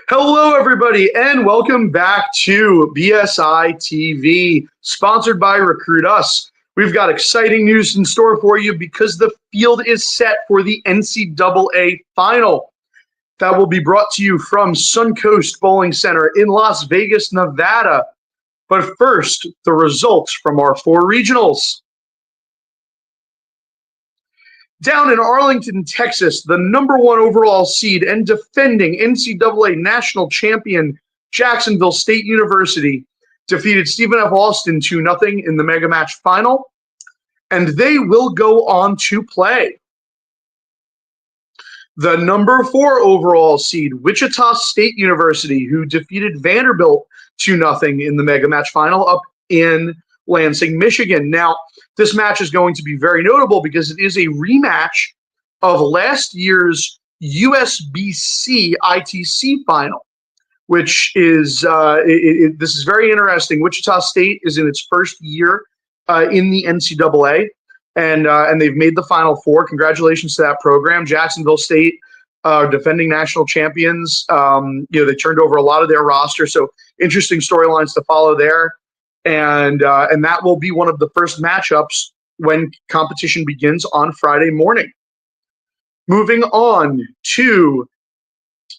Hello, everybody, and welcome back to BSI TV, sponsored by Recruit Us. We've got exciting news in store for you because the field is set for the NCAA Final. That will be brought to you from Suncoast Bowling Center in Las Vegas, Nevada. But first, the results from our four regionals. Down in Arlington, Texas, the number one overall seed and defending NCAA National Champion Jacksonville State University defeated Stephen F. Austin 2-0 in the Mega Match Final, and they will go on to play. The number 4 overall seed, Wichita State University, who defeated Vanderbilt 2-0 in the Mega Match Final up in Lansing, Michigan. Now, this match is going to be very notable because it is a rematch of last year's USBC ITC final, which is this is very interesting. Wichita State is in its first year in the NCAA, and they've made the Final Four. Congratulations to that program. Jacksonville State, defending national champions. They turned over a lot of their roster, so interesting storylines to follow there. And that will be one of the first matchups when competition begins on Friday morning. Moving on to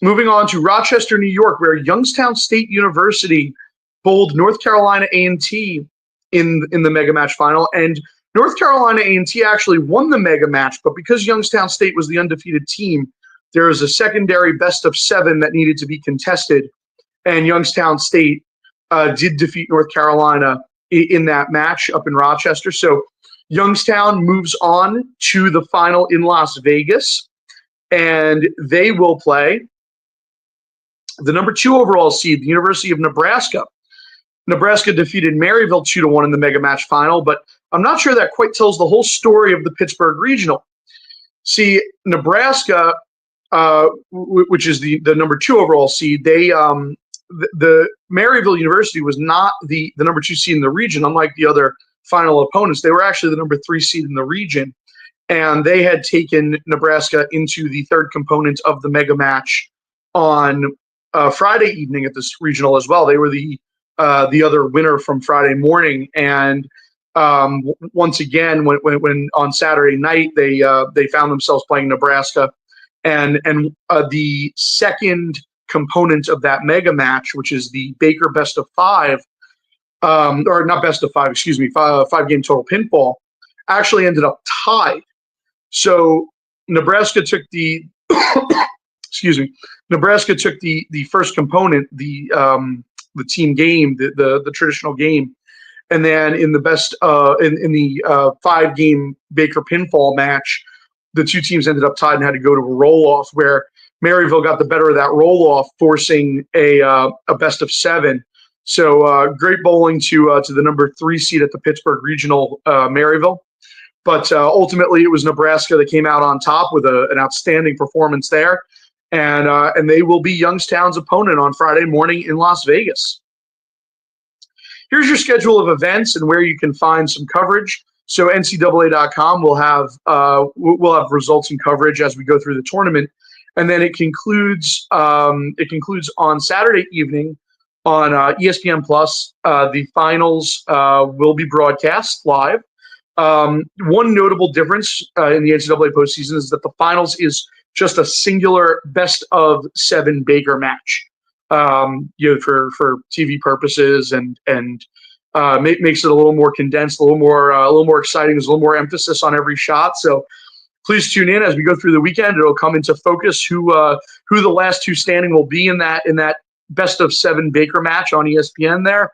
Rochester, New York, where Youngstown State University bowled North Carolina A&T in the Mega Match Final, and North Carolina A&T actually won the Mega Match, but because Youngstown State was the undefeated team, there was a secondary best of 7 that needed to be contested, and Youngstown State did defeat North Carolina in that match up in Rochester. So Youngstown moves on to the final in Las Vegas, and they will play the number 2 overall seed, the University of Nebraska. Nebraska defeated Maryville 2-1 in the Mega Match Final, but I'm not sure that quite tells the whole story of the Pittsburgh Regional. See, Nebraska, which is the number 2 overall seed, the Maryville University was not the number 2 seed in the region, unlike the other final opponents. They were actually the number 3 seed in the region, and they had taken Nebraska into the third component of the Mega Match on Friday evening at this regional as well. They were the other winner from Friday morning, and once again, when on Saturday night they found themselves playing Nebraska, and the second component of that Mega Match, which is the Baker best of 5, or not best of 5, excuse me, 5-game total pinfall, actually ended up tied. So Nebraska took the Nebraska took the first component, the team game, the traditional game, and then in the best in the 5-game Baker pinfall match, the two teams ended up tied and had to go to a roll-off where Maryville got the better of that roll-off, forcing a best of 7. So great bowling to the number 3 seed at the Pittsburgh Regional, Maryville. But ultimately, it was Nebraska that came out on top with an outstanding performance there. And they will be Youngstown's opponent on Friday morning in Las Vegas. Here's your schedule of events and where you can find some coverage. So NCAA.com will have results and coverage as we go through the tournament. And then it concludes on Saturday evening on ESPN Plus. The finals will be broadcast live. One notable difference in the NCAA postseason is that the finals is just a singular best of 7 Baker match. For TV purposes and makes it a little more condensed, a little more exciting. There's a little more emphasis on every shot. So please tune in as we go through the weekend. It'll come into focus who the last 2 standing will be in that best of 7 Baker match on ESPN there.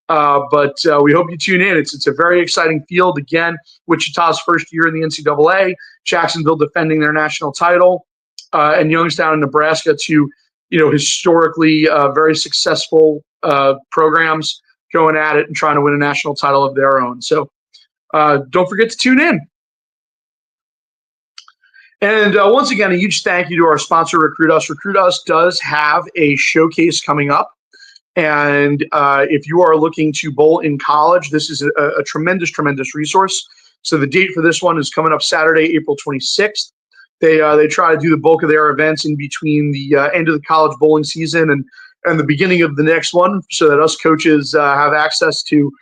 But we hope you tune in. It's a very exciting field. Again, Wichita's first year in the NCAA, Jacksonville defending their national title, and Youngstown and Nebraska, two historically very successful programs going at it and trying to win a national title of their own. So don't forget to tune in. And once again, a huge thank you to our sponsor, Recruit Us. Recruit Us does have a showcase coming up. And if you are looking to bowl in college, this is a tremendous, tremendous resource. So the date for this one is coming up Saturday, April 26th. They try to do the bulk of their events in between the end of the college bowling season and the beginning of the next one, so that us coaches have access to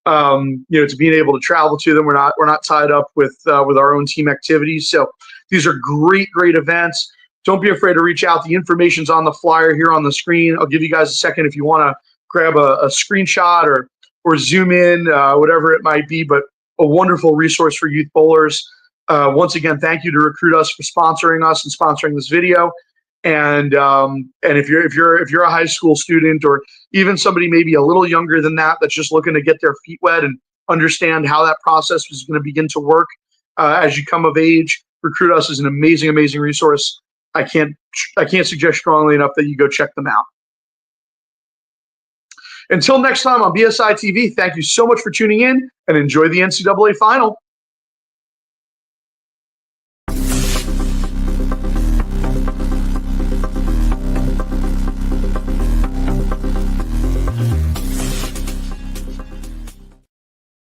to being able to travel to them. We're not tied up with our own team activities. So these are great events. Don't be afraid to reach out. The information's on the flyer here on the screen. I'll give you guys a second if you want to grab a screenshot or zoom in, whatever it might be. But a wonderful resource for youth bowlers. Once again, thank you to Recruit Us for sponsoring us and sponsoring this video. And if you're a high school student or even somebody maybe a little younger than that that's just looking to get their feet wet and understand how that process is going to begin to work as you come of age, Recruit Us is an amazing resource. I can't suggest strongly enough that you go check them out. Until next time on BSI TV, thank you so much for tuning in and enjoy the NCAA final.